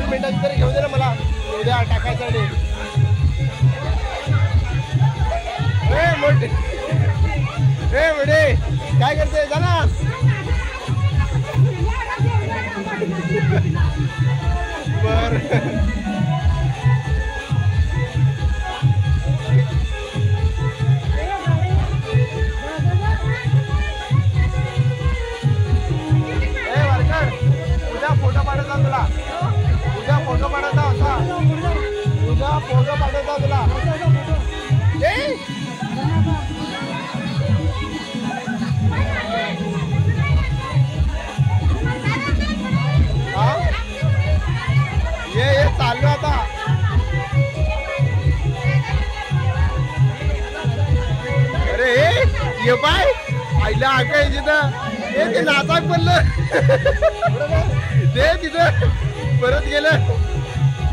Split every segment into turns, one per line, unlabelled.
मिनिटाची तरी घेऊन दे ना मला उद्या टाकायसाठी. मोठे मोठे काय करते जाना. बर उद्या फोटो पाठवता तुला. उद्या फोटो पाठवता होता. उद्या फोटो पाठवता तुला. ये चाललो आता. अरे ये बाय आईला काय तिथं ते नाचाक पडलं. ते तिथं परत गेलं.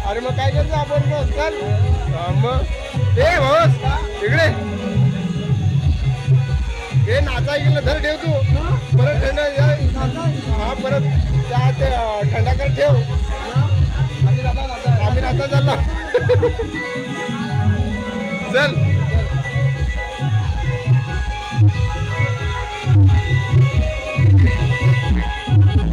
अरे मग काय करतो आपण बस चल मग ते बस इकडे हे नाचाय गेलं धर ठेव तू परत थंड. हा परत त्या थंडा कर ठेव. आम्ही नाचा चालला चल.